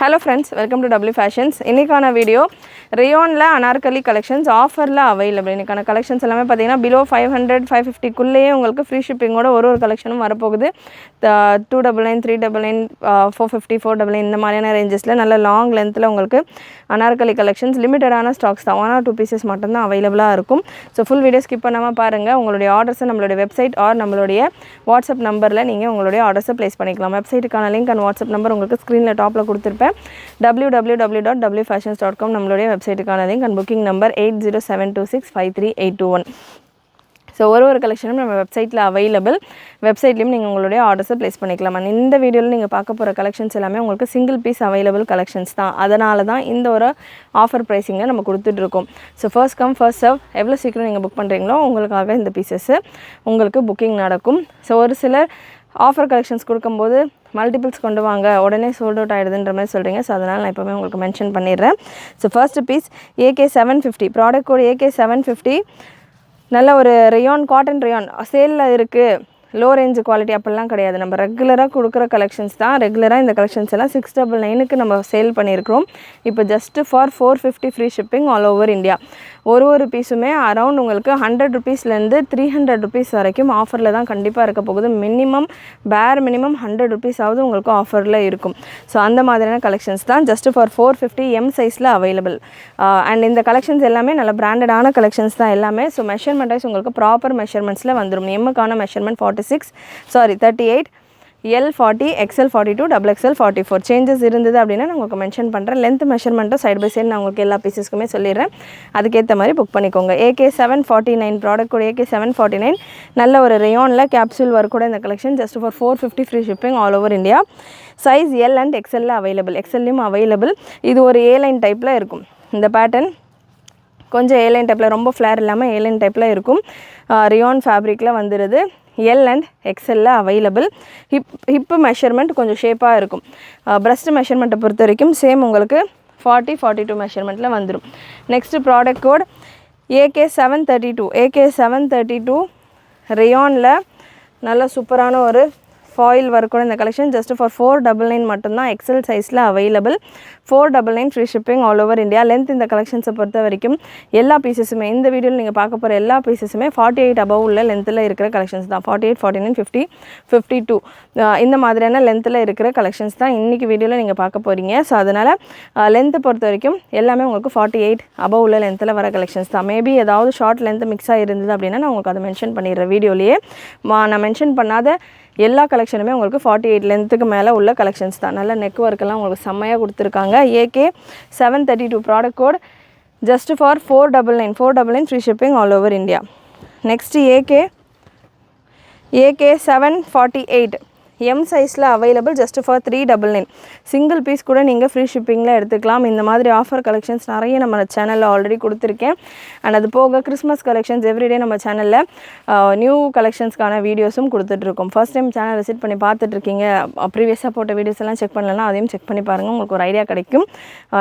Hello friends, welcome to W Fashions. இன்னைக்கான video ரேயான்ல Anarkali collections ஆஃபர்ல available. இன்னைக்கான கலெக்ஷன்ஸ் எல்லாமே பார்த்தீங்கன்னா below 500 550 குள்ளேயே உங்களுக்கு ஃப்ரீ ஷிப்பிங்கோட ஒரு கலெக்ஷனும் வரப்போகுது. 299 399 450 499 இந்த மாதிரியான ரேஞ்சஸ்ல நல்ல லாங் லென்த்ல உங்களுக்கு அனார்கலி கலெக்ஷன்ஸ் லிமிட்டடான ஸ்டாக்ஸ் தான் 1 or 2 பீசஸ் மட்டும் தான் அவைலபிளாக இருக்கும். ஸோ ஃபுல் வீடியோ ஸ்கிப் பண்ணாமல் பாருங்கள். உங்களுடைய ஆர்டர்ஸை நம்மளுடைய வெப்சைட் ஆர் நம்மளுடைய வாட்ஸ்அப் நம்பரில் நீங்கள் உங்களுடைய ஆர்டர்ஸை ப்ளேஸ் பண்ணிக்கலாம். வெப்சைட்டுக்கான லிங்க் அண்ட் வாட்ஸ்அப் நம்பர் உங்களுக்கு ஸ்க்ரீனில் டாப்பில் கொடுத்துருப்பேன். www.wfashions.com நம்மளுடைய வெப்சைட்டுக்கான link and booking number 8072653821. So ஒரு கலெக்ஷனும் நம்ம வெப்சைட்டில் அவைலபிள். வெப்சைட்லேயும் நீங்கள் உங்களுடைய ஆர்டர்ஸை ப்ளேஸ் பண்ணிக்கலாம். அண்ட் இந்த வீடியோவில் நீங்கள் பார்க்க போகிற கலெக்ஷன்ஸ் எல்லாமே உங்களுக்கு சிங்கிள் பீஸ் அவைலபிள் கலெக்ஷன்ஸ் தான். அதனால தான் இந்த ஒரு ஆஃபர் ப்ரைஸிங்கில் நம்ம கொடுத்துட்ருக்கோம். So first come first serve, எவ்வளோ சீக்கிரம் நீங்கள் புக் பண்ணுறீங்களோ உங்களுக்காக இந்த பீசஸ்ஸு உங்களுக்கு புக்கிங் நடக்கும். ஸோ ஒரு சிலர் ஆஃபர் கலெக்ஷன்ஸ் கொடுக்கும்போது மல்டிபிள்ஸ் கொண்டு வாங்க உடனே சோல்ட் அவுட் ஆகிடுதுன்ற மாதிரி சொல்கிறீங்க. ஸோ அதனால் நான் எப்போவுமே உங்களுக்கு மென்ஷன் பண்ணிடுறேன். So first piece AK750 product code AK750. நல்ல ஒரு ரேயான் காட்டன் ரேயான் சேலில் இருக்குது. லோ ரேஞ்ச் குவாலிட்டி அப்படிலாம் கிடையாது. நம்ம ரெகுலராக கொடுக்குற கலெக்ஷன்ஸ் தான். ரெகுலராக இந்த கலெக்ஷன்ஸ் எல்லாம் 699க்கு நம்ம சேல் பண்ணியிருக்கிறோம். இப்போ just for 450 free shipping all over India. ஒரு பீஸுமே அரௌண்ட் உங்களுக்கு 100 ருபீஸ்லேருந்து 300 ருபீஸ் வரைக்கும் ஆஃபரில் தான் கண்டிப்பாக இருக்க போகுது. மினிமம் 100 ருபீஸாவது உங்களுக்கு ஆஃபரில் இருக்கும். ஸோ அந்த மாதிரியான கலெக்ஷன்ஸ் தான் ஜஸ்ட் ஃபார் 450 M சைஸில் அவைலபிள். அண்ட் இந்த கலெக்ஷன்ஸ் எல்லாமே நல்ல பிராண்டடான கலெக்ஷன்ஸ் தான் எல்லாமே. ஸோ மெஷர்மெண்ட் வைஸ் உங்களுக்கு ப்ராப்பர் மெஷர்மெண்ட்ஸில் வந்துடும். எம்முக்கான measurement 38 L 40 XL 42 XXL 44 changes இருந்தது அப்படின்னா நான் உங்களுக்கு மென்ஷன் பண்ணுறேன். லென்த் மெஷர்மெண்ட்டும் சைட் பை சைடு நான் உங்களுக்கு எல்லா பீசஸ்க்குமே சொல்லிடுறேன். அதுக்கேற்ற மாதிரி புக் பண்ணிக்கோங்க. AK749 ப்ராடக்ட் கூட AK749 நல்ல ஒரு ரேயானில் கேப்சூல் ஒர்க் கூட இந்த collection just for 450 free shipping all over India. Size L and XL available. XLலையும் அவைலபிள். இது ஒரு A-லைன் டைப்பில் இருக்கும். இந்த பேட்டர்ன் கொஞ்சம் A-லைன் டைப்பில் ரொம்ப ஃப்ளேர் இல்லாமல் A-லைன் டைப்பில் இருக்கும். ரேயான் ஃபேப்ரிக்கில் வந்துடுது. L and XL available. Hip measurement கொஞ்சம் ஷேப்பாக இருக்கும். பிரஸ்ட் மெஷர்மெண்ட்டை பொறுத்த வரைக்கும் சேம் உங்களுக்கு 40-42 மெஷர்மெண்ட்டில் வந்துடும். நெக்ஸ்ட்டு ப்ராடக்ட் கோட் AK732 ரேயானில் நல்ல சூப்பரான ஒரு ஃபாயில் ஒர்க்கோட இந்த கலெக்ஷன் ஜஸ்ட் ஃபார் 499 மட்டும்தான். XL சைஸில் available. 499 free shipping all over India. Length இந்த கலெக்ஷன்ஸை பொறுத்த வரைக்கும் எல்லா பீசஸுமே இந்த வீடியோவில் நீங்கள் பார்க்க போகிற எல்லா பீசஸுமே 48 அபவ் உள்ள லென்த்தில் இருக்கிற கலெக்ஷன்ஸ் தான். 48 49 50 52 இந்த மாதிரியான லென்த்தில் இருக்கிற கலெக்ஷன்ஸ் தான் இன்றைக்கி வீடியோவில் நீங்கள் பார்க்க போகிறீங்க. ஸோ அதனால் லென்த்தை பொறுத்த வரைக்கும் எல்லாமே உங்களுக்கு 48 அபவ் உள்ள லென்த்தில் வர கலெக்ஷன்ஸ் தான். மேபி ஏதாவது ஷார்ட் லென்த் மிக்ஸாக இருந்தது அப்படின்னா நான் உங்களுக்கு அதை மென்ஷன் பண்ணிடுறேன் வீடியோலேயே. நான் மென்ஷன் பண்ணாத எல்லா கலெக்ஷனுமே உங்களுக்கு 48 லென்த்துக்கு மேலே உள்ள கலெக்ஷன்ஸ் தான். நல்ல நெக் ஒர்க்கெல்லாம் உங்களுக்கு செம்மையாக கொடுத்துருக்காங்க. AK732 product code just for 499 free shipping all over India. Next AK748 M சைஸில் available just for 399. Single piece கூட நீங்கள் ஃப்ரீ ஷிப்பிங்கில் எடுத்துக்கலாம். இந்த மாதிரி ஆஃபர் கலெக்ஷன்ஸ் நிறைய நம்ம சேனலில் ஆல்ரெடி கொடுத்துருக்கேன். அண்ட் அது போக கிறிஸ்மஸ் கலெக்ஷன்ஸ் எவ்ரிடே நம்ம சேனலில் நியூ கலெக்ஷன்ஸ்க்கான வீடியோஸும் கொடுத்துட்ருக்கோம். ஃபர்ஸ்ட் டைம் சேனல் விசிட் பண்ணி பார்த்துட்ருக்கீங்க, ப்ரீவியஸாக போட்ட வீடியோஸ் எல்லாம் செக் பண்ணலன்னா அதையும் செக் பண்ணி பாருங்கள். உங்களுக்கு ஒரு ஐடியா கிடைக்கும்.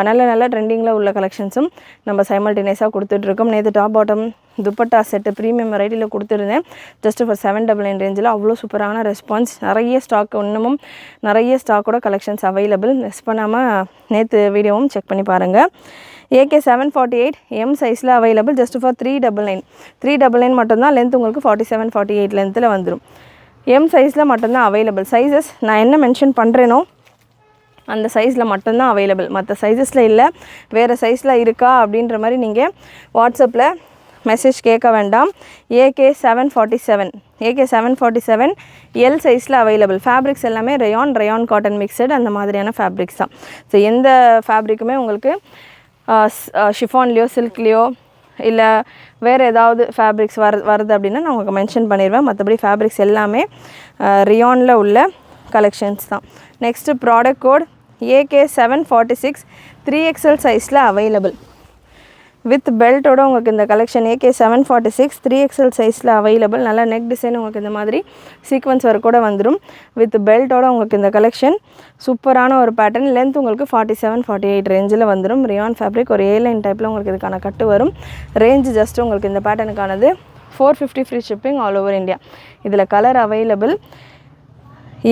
நல்ல ட்ரெண்டிங்கில் உள்ள கலெக்ஷன்ஸும் நம்ம சைமல்டேனியஸாக கொடுத்துட்ருக்கோம். நேற்று top bottom dupatta set premium வெரைட்டியில் கொடுத்துருந்தேன் ஜஸ்ட் ஃபார் 799 ரேஞ்சில். அவ்வளோ சூப்பரான ரெஸ்பான்ஸ். நிறைய ஸ்டாக் இன்னமும் நிறைய ஸ்டாக்கோட கலெக்ஷன்ஸ் அவைலபிள். மிஸ் பண்ணாமல் நேற்று வீடியோவும் செக் பண்ணி பாருங்கள். AK748 M சைஸில் அவைலபிள் ஜஸ்ட் ஃபார் 399 மட்டும்தான். லென்த் உங்களுக்கு 47-48 லென்த்தில் வந்துடும். M சைஸில் மட்டும்தான் அவைலபிள். சைஸஸ் நான் என்ன மென்ஷன் பண்ணுறேனோ அந்த சைஸில் மட்டும்தான் அவைலபிள். மற்ற சைஸஸில் இல்லை. வேறு சைஸில் இருக்கா அப்படின்ற மாதிரி நீங்கள் வாட்ஸ்அப்பில் மெசேஜ் கேட்க வேண்டாம். AK747 L சைஸில் அவைலபிள். ஃபேப்ரிக்ஸ் எல்லாமே ரேயான் காட்டன் மிக்சட் அந்த மாதிரியான ஃபேப்ரிக்ஸ் தான். ஸோ எந்த ஃபேப்ரிக்குமே உங்களுக்கு ஷிஃபான்லேயோ சில்க்லேயோ இல்லை வேறு ஏதாவது ஃபேப்ரிக்ஸ் வருது அப்படின்னா நான் உங்களுக்கு மென்ஷன் பண்ணிடுவேன். மற்றபடி ஃபேப்ரிக்ஸ் எல்லாமே ரேயானில் உள்ள கலெக்ஷன்ஸ் தான். Next product code AK746 3XL சைஸில் அவைலபிள். வித் பெல்ட்டோட உங்களுக்கு இந்த கலெக்ஷன் AK746 3XL சைஸில் அவைலபிள். நல்ல நெக் டிசைன் உங்களுக்கு இந்த மாதிரி சீக்வன்ஸ் ஒர்க்கோட வந்துடும். வித் பெல்ட்டோட உங்களுக்கு இந்த கலெக்ஷன் சூப்பரான ஒரு பேட்டர்ன். லென்த் உங்களுக்கு 47-48 ரேஞ்சில் வந்துடும். ரேயான் ஃபேப்ரிக் ஒரு A-லைன் டைப்பில் உங்களுக்கு இதுக்கான கட்டு வரும். ரேஞ்ச் ஜஸ்ட் உங்களுக்கு இந்த பேட்டர்னுக்கானது 450 free shipping all over India. இதில் colour available.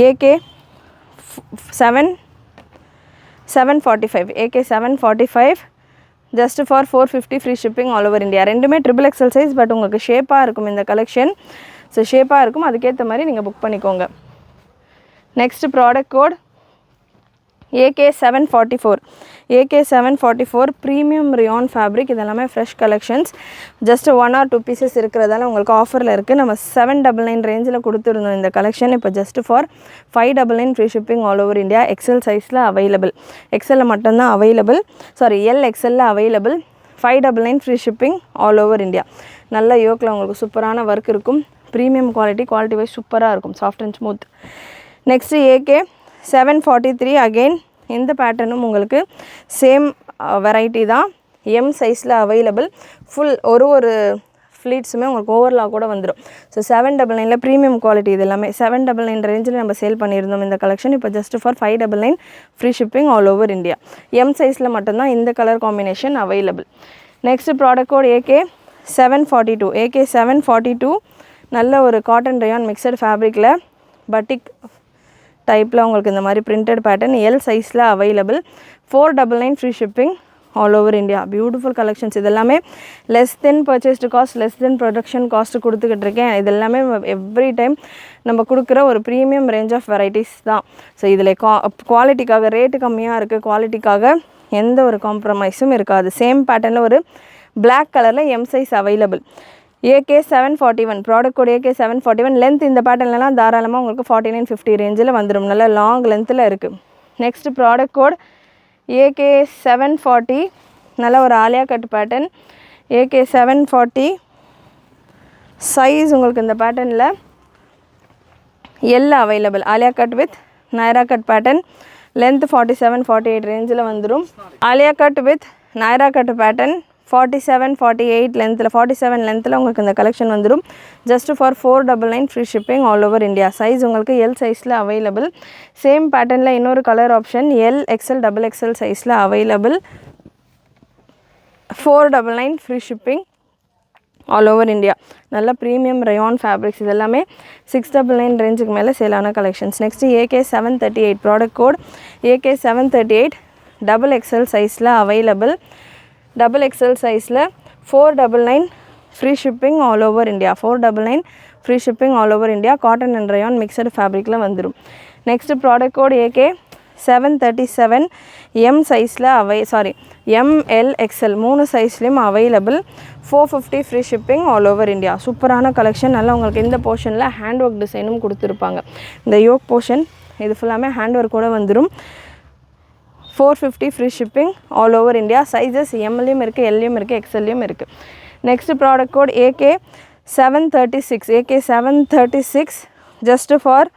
AK7 745 AK 745 just for 450 free shipping all over India. ரெண்டுமே ட்ரிபிள் எக்ஸல் சைஸ், பட் உங்களுக்கு ஷேப்பாக இருக்கும் இந்த கலெக்ஷன். ஸோ ஷேப்பாக இருக்கும், அதுக்கேற்ற மாதிரி நீங்கள் புக் பண்ணிக்கோங்க. Next product code AK 744 AK 744 premium rayon fabric. இதெல்லாமே fresh collections, just 1 or 2 pieces இருக்கிறதால உங்களுக்கு ஆஃபரில் இருக்குது. நம்ம 799 ரேஞ்சில் கொடுத்துருந்தோம் இந்த கலெக்ஷன். இப்போ just for 599 free shipping all over India. XL சைஸில் அவைலபிள், எக்ஸலில் மட்டும்தான் அவைலபிள், சாரி எல்எக்ஸலில் available. 599 free shipping all over India. நல்ல யோக்கில் உங்களுக்கு சூப்பரான ஒர்க் இருக்கும். ப்ரீமியம் குவாலிட்டி வைஸ் சூப்பராக இருக்கும், soft and smooth. Next AK 743 again இந்த பேட்டர்னும் உங்களுக்கு சேம் வெரைட்டி தான். எம் சைஸில் அவைலபிள். ஃபுல் ஒரு ஃப்ளீட்ஸுமே உங்களுக்கு ஓவர்லாக் கூட வந்துடும். So 799 premium quality. இது எல்லாமே 799 ரேஞ்சில் நம்ம சேல் பண்ணியிருந்தோம் இந்த கலெக்ஷன். இப்போ just for 599 free shipping all over India. M சைஸில் மட்டும்தான் இந்த colour combination available. Next product code AK 742 AK 742 நல்ல ஒரு காட்டன் ரயான் மிக்சட் ஃபேப்ரிக்கில் பட்டிக் டைப்பில் உங்களுக்கு இந்த மாதிரி பிரிண்டட் பேட்டர்ன் எல் சைஸில் available. 499 free shipping all over India. Beautiful collections. இதெல்லாமே less than purchased cost, less than production cost கொடுத்துக்கிட்டு இருக்கேன். இது எல்லாமே எவ்ரி டைம் நம்ம கொடுக்குற ஒரு ப்ரீமியம் ரேஞ்ச் ஆஃப் வெரைட்டிஸ் தான். ஸோ இதில் குவாலிட்டிக்காக ரேட்டு கம்மியாக இருக்குது, குவாலிட்டிக்காக எந்த ஒரு காம்ப்ரமைஸும் இருக்காது. சேம் பேட்டர்னில் ஒரு பிளாக் கலரில் M size available. AK 741 product code AK 741. Length இந்த பேட்டர்ன்லாம் தாராளமாக உங்களுக்கு 4950 ரேஞ்சில் வந்துடும். நல்ல லாங் லென்த்தில் இருக்குது. நெக்ஸ்ட் ப்ராடக்ட் கோட் AK 740 நல்ல ஒரு Alia cut pattern. AK 740 size உங்களுக்கு இந்த பேட்டர்னில் L available. Alia cut with Naira cut pattern. Length 47-48 ரேஞ்சில் வந்துடும். Alia cut with Naira cut pattern 47-48 லென்த்தில், 47 லென்த்தில் உங்களுக்கு இந்த கலெக்ஷன் வந்துடும். Just for 499 free shipping all over India. Size உங்களுக்கு எல் சைஸில் அவைலபிள். சேம் பேட்டர்னில் இன்னொரு colour option L XL XXL சைஸில் available. 499 free shipping all over India. நல்ல ப்ரீமியம் ரயான் ஃபேப்ரிக்ஸ். இது எல்லாமே 699 ரேஞ்சுக்கு மேலே சேலான collections. Next AK 738 product code AK 738 XXL சைஸில் அவைலபிள். XXL சைஸில் 499 free shipping all over India. 499 free shipping all over India. Cotton and rayon mixed ஃபேப்ரிக்கில் வந்துடும். Next product code AK 737 M சைஸில் ML XL 3 சைஸ்லேயும் available. 450 free shipping all over India. சூப்பரான collection. நல்லா உங்களுக்கு இந்த போர்ஷனில் ஹேண்ட் ஒர்க் டிசைனும் கொடுத்துருப்பாங்க. இந்த யோக் போர்ஷன் இது ஃபுல்லாமே ஹேண்ட் ஒர்க் கூட வந்துடும். 450 free shipping all over India. Sizes எம்லேயும் இருக்குது, எல்லையும் இருக்குது, எக்ஸ்எல்லையும் இருக்குது. Next product code AK 736 AK 736 just for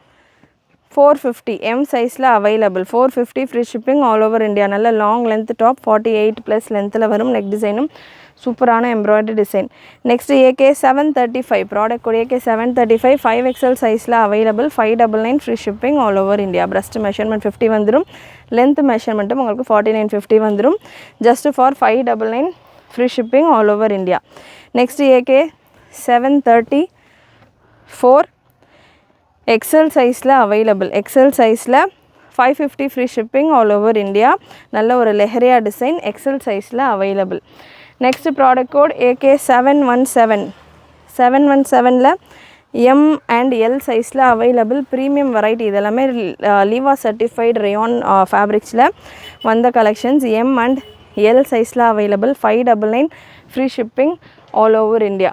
450 M சைஸில் available. 450 free shipping all over India. நல்ல லாங் லென்த் டாப் 48+ லென்த்தில் வரும். நெக் டிசைனும் சூப்பரான embroidery design. Next AK 735 product code AK 735 5XL சைஸில் available. 599 free shipping all over India. Breast measurement 50 வந்துடும். Length மெஷர்மெண்ட்டும் உங்களுக்கு 4950 வந்துடும். Just for 599 free shipping all over India. Next AK 734 XL சைஸில் அவைலபிள். XL சைஸில் 550 free shipping all over India. நல்ல ஒரு leheriya design XL சைஸில் available. Next product code AK 717 717ல் எம் அண்ட் எல் சைஸில் அவைலபிள். Premium variety. இதெல்லாமே லீவா சர்டிஃபைடு ரயான் ஃபேப்ரிக்ஸில் வந்த கலெக்ஷன்ஸ். எம் அண்ட் எல் சைஸில் available. 599 free shipping all over India.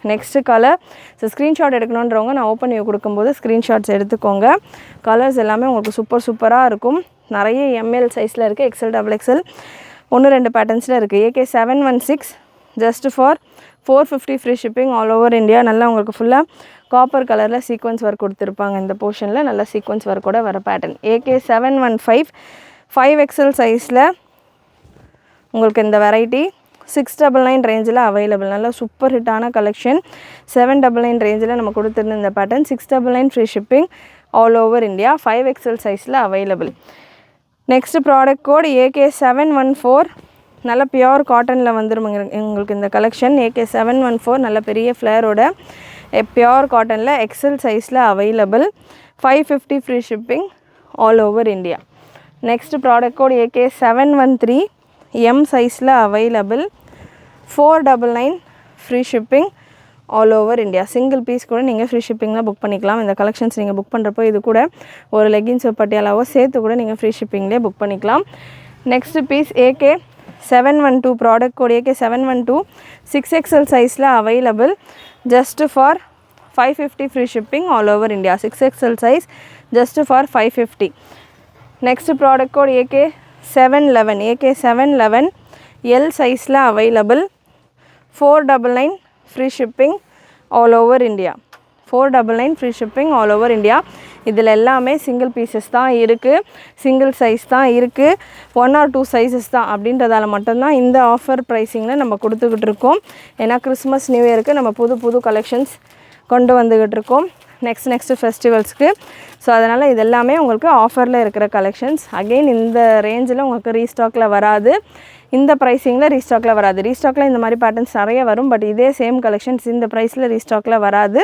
Next colour. So screenshot எடுக்கணுன்றவங்க நான் ஓப்பன் வியூ கொடுக்கும்போது ஸ்க்ரீன்ஷாட்ஸ் எடுத்துக்கோங்க. கலர்ஸ் எல்லாமே உங்களுக்கு சூப்பராக இருக்கும். நிறைய ML சைஸில் இருக்குது, XL XXL 1-2 பேட்டர்ன்ஸில் இருக்குது. AK 716 just for 450 free shipping all over India. நல்லா உங்களுக்கு ஃபுல்லாக காப்பர் கலரில் சீக்வன்ஸ் ஒர்க் கொடுத்துருப்பாங்க. இந்த போர்ஷனில் நல்ல சீக்வன்ஸ் ஒர்க்கோட வர பேட்டர்ன். AK 715 5XL சைஸில் உங்களுக்கு இந்த வெரைட்டி 699 ரேஞ்சில் அவைலபிள். நல்ல சூப்பர் ஹிட்டான கலெக்ஷன். 799 ரேஞ்சில் நம்ம கொடுத்துருந்த இந்த pattern 699 free shipping all over India. 5XL சைஸில் available. Next product code AK 714 நல்ல பியோர் காட்டனில் வந்துடும் உங்களுக்கு இந்த கலெக்ஷன். AK 714 நல்ல பெரிய ஃப்ளேரோட பியோர் காட்டனில் XL சைஸில் available. 550 free shipping all over India. Next product code AK713 M சைஸில் available 499 free shipping all over India. Single piece கூட நீங்கள் ஃப்ரீ ஷிப்பிங்கில் புக் பண்ணிக்கலாம். இந்த கலெக்ஷன்ஸ் நீங்கள் புக் பண்ணுறப்போ இது கூட ஒரு லெகின்ஸ் பட்டியாலாவோ சேர்த்து கூட நீங்கள் ஃப்ரீ ஷிப்பிங்லேயே புக் பண்ணிக்கலாம். Next piece AK712 product code AK712 6XL சைஸில் available just for 550 free shipping all over India. 6XL size just for 550. Next product code AK711 L சைஸில் available 499 free shipping all over India. 499 free shipping all over India. இதில் எல்லாமே single pieces தான் இருக்குது, single size தான் இருக்குது, 1 or 2 sizes தான் அப்படின்றதால மட்டும்தான் இந்த ஆஃபர் ப்ரைஸிங்கில் நம்ம கொடுத்துக்கிட்டு இருக்கோம். ஏன்னா கிறிஸ்மஸ் நியூ இயருக்கு நம்ம புது கலெக்ஷன்ஸ் கொண்டு வந்துக்கிட்டு இருக்கோம் நெக்ஸ்ட் ஃபெஸ்டிவல்ஸ்க்கு. ஸோ அதனால் இது எல்லாமே உங்களுக்கு ஆஃபரில் இருக்கிற கலெக்ஷன்ஸ். அகெயின் இந்த ரேஞ்சில் உங்களுக்கு ரீஸ்டாக்கில் வராது, இந்த ப்ரைஸிங்கில் ரீஸ்டாக்கில் வராது. ரீஸ்டாக்கில் இந்த மாதிரி பேட்டர்ன்ஸ் நிறைய வரும், பட் இதே சேம் கலெக்ஷன்ஸ் இந்த ப்ரைஸில் ரீஸ்டாக்கில் வராது.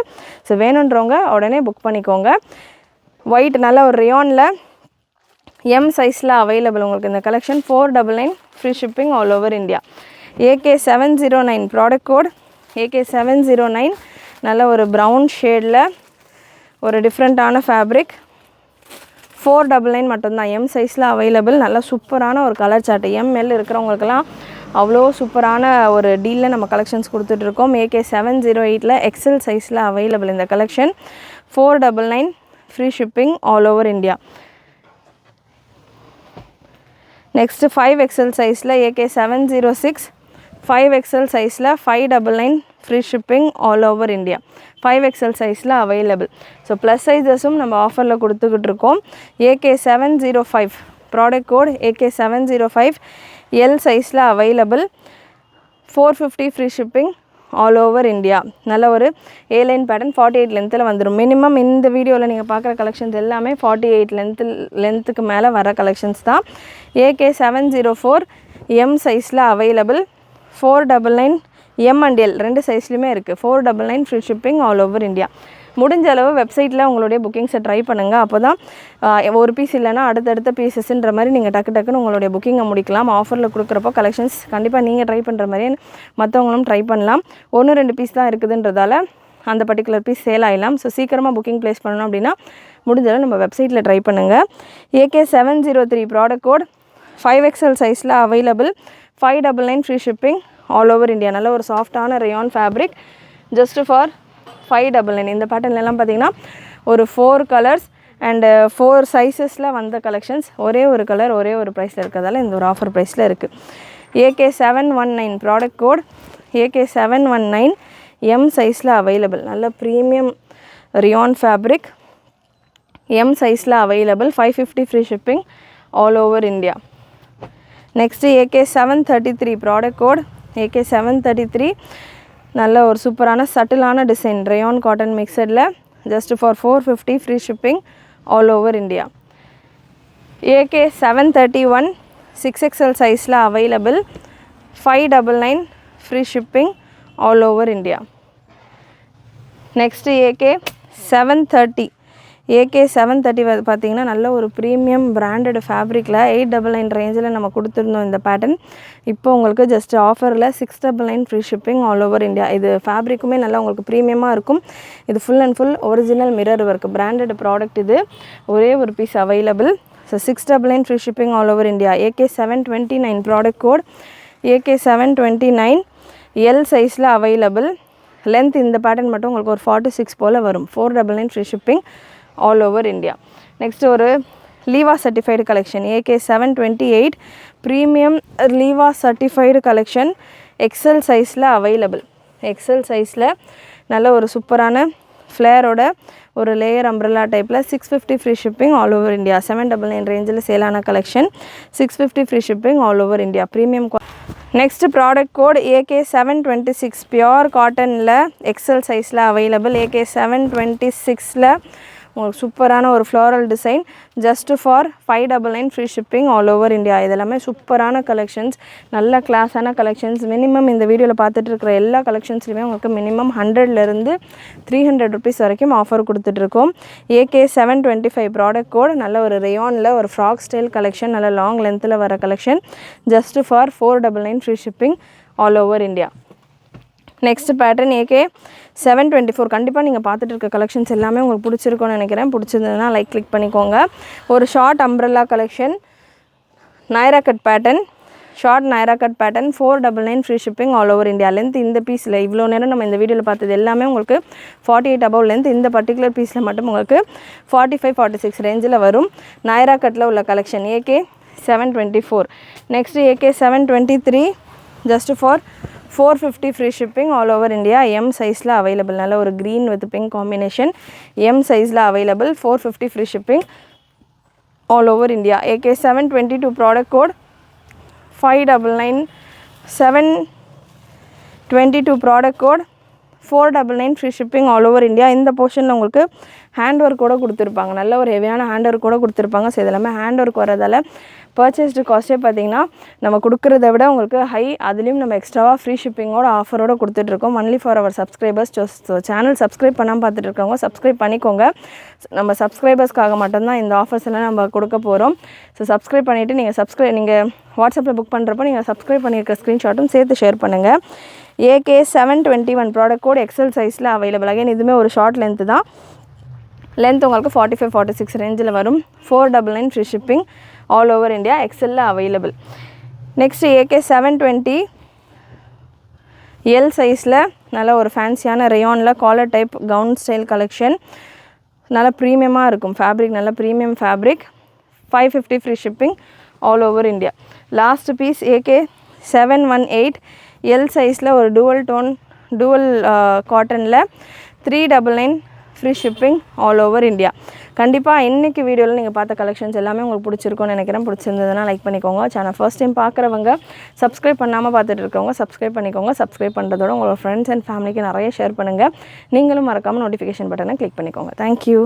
ஸோ வேணுன்றவங்க உடனே புக் பண்ணிக்கோங்க. ஒயிட் நல்ல ஒரு ரியானில் M சைஸில் அவைலபிள் உங்களுக்கு இந்த collection 499 free shipping all over India. AK709 product code AK709 நல்ல ஒரு ப்ரௌன் ஷேடில் ஒரு டிஃப்ரெண்ட்டான ஃபேப்ரிக் 499 மட்டும்தான். M சைஸில் அவைலபிள். நல்ல சூப்பரான ஒரு கலர் சார்ட். ML இருக்கிறவங்களுக்கெல்லாம் அவ்வளோ சூப்பரான ஒரு டீலில் நம்ம கலெக்ஷன்ஸ் கொடுத்துட்ருக்கோம். AK708 XL சைஸில் அவைலபிள் இந்த collection 499 free shipping all over India. Next 5XL சைஸில் AK706 5XL சைஸில் 599 free shipping all over India. 5XL சைஸில் அவைலபிள். ஸோ ப்ளஸ் சைஸஸும் நம்ம ஆஃபரில் கொடுத்துக்கிட்டு இருக்கோம். AK705 product code AK705 L சைஸில் available 450 free shipping all over India. நல்ல ஒரு A-லைன் பேட்டர்ன் 48 லென்த்தில் வந்துடும். மினிமம் இந்த வீடியோவில் நீங்கள் பார்க்குற கலெக்ஷன்ஸ் எல்லாமே 48 லென்த்துக்கு மேலே வர கலெக்ஷன்ஸ் தான். AK704 M சைஸில் அவைலபிள் 499 M and L ரெண்டு சைஸ்லையுமே இருக்குது. 499 free shipping all over India. முடிஞ்ச அளவு வெப்சைட்டில் உங்களுடைய புக்கிங்ஸை ட்ரை பண்ணுங்கள். அப்போ தான் ஒரு பீஸ் இல்லைனா அடுத்தடுத்த பீசஸ்ன்ற மாதிரி நீங்கள் டக்குன்னு உங்களுடைய புக்கிங்கை முடிக்கலாம். ஆஃபரில் கொடுக்குறப்போ கலெக்ஷன்ஸ் கண்டிப்பாக நீங்கள் ட்ரை பண்ணுற மாதிரியே மற்றவங்களும் ட்ரை பண்ணலாம். 1-2 பீஸ் தான் இருக்குதுன்றதால அந்த பர்டிகுலர் பீஸ் சேல் ஆகிடலாம். ஸோ சீக்கிரமாக புக்கிங் ப்ளேஸ் பண்ணணும் அப்படின்னா முடிஞ்சளவு நம்ம வெப்சைட்டில் ட்ரை பண்ணுங்கள். AK703 ப்ராடக்ட் கோட் 5XL சைஸில் available 599 free shipping all over India. நல்ல ஒரு சாஃப்டான ரயான் ஃபேப்ரிக் ஜஸ்ட் ஃபார் 599. இந்த பேட்டர்ன்லாம் பார்த்தீங்கன்னா ஒரு 4 கலர்ஸ் அண்டு 4 சைஸஸில் வந்த கலெக்ஷன்ஸ் ஒரே ஒரு கலர் ஒரே ஒரு ப்ரைஸில் இருக்கிறதால இந்த ஒரு ஆஃபர் ப்ரைஸில் இருக்குது. AK719 product code AK719 M சைஸில் அவைலபிள். நல்ல ப்ரீமியம் ரியான் ஃபேப்ரிக் M சைஸில் available 550 free shipping all over India. Next AK733 product code AK733 நல்ல ஒரு சூப்பரான சட்டிலான டிசைன் ரயான் காட்டன் மிக்சடில் just for 450 free shipping all over India. AK731 6XL சைஸில் available 599 free shipping all over India. Next AK730 பார்த்திங்கன்னா நல்ல ஒரு premium branded ஃபேப்ரிக்கில் 899 ரேஞ்சில் நம்ம கொடுத்துருந்தோம் இந்த பேட்டர்ன். இப்போ உங்களுக்கு ஜஸ்ட் ஆஃபரில் 699 free shipping all over India. இது ஃபேப்ரிக்குமே நல்லா உங்களுக்கு ப்ரீமியமாக இருக்கும். இது full and full original mirror work branded product. இது ஒரே ஒரு piece available. So 699 free shipping all over India. AK729 product code AK729 L சைஸில் அவைலபிள். லென்த் இந்த பேட்டர்ன் மட்டும் உங்களுக்கு ஒரு 46 போல் வரும். 499 free shipping all over India. Next ஒரு Liva certified collection AK728 premium Liva certified collection XL சைஸில் available. XL சைஸில் நல்ல ஒரு சூப்பரான ஃப்ளேரோட ஒரு லேயர் அம்ப்ரெல்லா டைப்பில் 650 free shipping all over India. 799 ரேஞ்சில் சேலான collection 650 free shipping all over India. Premium. Next product code AK726 pure காட்டனில் XL சைஸில் அவைலபிள். AK726 உங்களுக்கு சூப்பரான ஒரு floral design just for 599 free shipping all over India. இதெல்லாமே சூப்பரான கலெக்ஷன்ஸ், நல்ல கிளாஸான கலெக்ஷன்ஸ். மினிமம் இந்த வீடியோவில் பார்த்துட்டு இருக்கிற எல்லா கலெக்ஷன்ஸ்லையுமே உங்களுக்கு மினிமம் 100லேருந்து 300 ருபீஸ் வரைக்கும் ஆஃபர் கொடுத்துட்ருக்கோம். AK 725 ப்ராடக்ட் கோட், நல்ல ஒரு ரேயானில் ஒரு ஃப்ராக் ஸ்டைல் கலெக்ஷன், நல்ல லாங் லென்த்தில் வர collection just for 499 free shipping all over India. Next pattern AK 724. கண்டிப்பாக நீங்கள் பார்த்துட்டு இருக்க கலெக்ஷன்ஸ் எல்லாமே உங்களுக்கு பிடிச்சிருக்கும்னு நினைக்கிறேன். பிடிச்சிருந்ததுன்னா லைக் கிளிக் பண்ணிக்கோங்க. ஒரு short umbrella collection, Naira cut pattern, short Naira cut pattern 499 free shipping all over India. Length இந்த பீஸில் இவ்வளோ நேரம் நம்ம இந்த வீடியோவில் பார்த்தது எல்லாமே உங்களுக்கு 48 above லென்த். இந்த பர்டிகுலர் பீஸில் மட்டும் உங்களுக்கு 45-46 ரேஞ்சில் வரும். நைரா கட்டில் உள்ள collection AK 724. Next AK 723 just for 450 free shipping all over India. M சைஸில் அவைலபிள், நல்ல ஒரு green with pink combination, M சைஸில் available, 450 free shipping all over India. AK 722 product code 599, 722 product code 499 free shipping all over India. இந்த போர்ஷனில் உங்களுக்கு hand work கூட கொடுத்துருப்பாங்க, நல்ல ஒரு ஹெவியான ஹேண்ட் ஒர்க் கூட கொடுத்துருப்பாங்க. ஸோ இதெல்லாமே ஹேண்ட் ஒர்க் வரதால் பர்ச்சேஸ்டு காஸ்ட்டே பார்த்திங்கன்னா நம்ம கொடுக்குறத விட உங்களுக்கு ஹை. அதுலேயும் நம்ம எக்ஸ்ட்ராவாக ஃப்ரீ ஷிப்பிங்கோட ஆஃபரோடு கொடுத்துட்ருக்கோம். Only for our subscribers. So channel subscribe பண்ணாமல் பார்த்துட்டு இருக்கவங்க சப்ஸ்கிரைப் பண்ணிக்கோங்க. நம்ம சப்ஸ்கிரைபர்ஸ்க்காக மட்டும்தான் இந்த ஆஃபர்ஸ் எல்லாம் நம்ம கொடுக்க போகிறோம். ஸோ சப்ஸ்கிரைப் பண்ணிவிட்டு நீங்கள் வாட்ஸ்அப்பில் புக் பண்ணுறப்போ நீங்கள் சப்ஸ்கிரைப் பண்ணியிருக்க ஸ்க்ரீன்ஷாட்டும் சேர்த்து ஷேர் பண்ணுங்கள். AK 721 ப்ராடக்ட் கோட் XL சைஸில் அவைலபிள். அகைன் இதுவுமே ஒரு ஷார்ட் லென்த்து தான். லென்த் உங்களுக்கு 45-46 ரேஞ்சில் வரும். 499 free shipping all over India. XL available. Next AK 720 L சைஸில் நல்ல ஒரு ஃபேன்சியான ரேயானில் collar type gown style collection, நல்ல ப்ரீமியமாக இருக்கும் ஃபேப்ரிக், நல்ல premium fabric. 550 free shipping all over India. Last piece AK 718 L சைஸில் ஒரு டூவல் காட்டனில் 399 free shipping all over India. கண்டிப்பாக இன்றைக்கி வீடியோவில் நீங்கள் பார்த்த கலெக்ஷன்ஸ் எல்லாமே உங்களுக்கு பிடிச்சிருக்கும்னு நினைக்கிறேன். பிடிச்சிருந்ததுன்னா லைக் பண்ணிக்கோங்க. சேனல் ஃபர்ஸ்ட் டைம் பார்க்குறவங்க, சப்ஸ்கிரைப் பண்ணாமல் பார்த்துட்டு இருக்கவங்க சப்ஸ்கிரைப் பண்ணிக்கோங்க. சப்ஸ்கிரைப் பண்ணுறதோட உங்களோட ஃப்ரெண்ட்ஸ் அண்ட் ஃபேமிலிக்கு நிறைய ஷேர் பண்ணுங்கள். நீங்களும் மறக்காமல் நோட்டிஃபிகேஷன் பட்டனை கிளிக் பண்ணிக்கோங்க. தேங்க்யூ.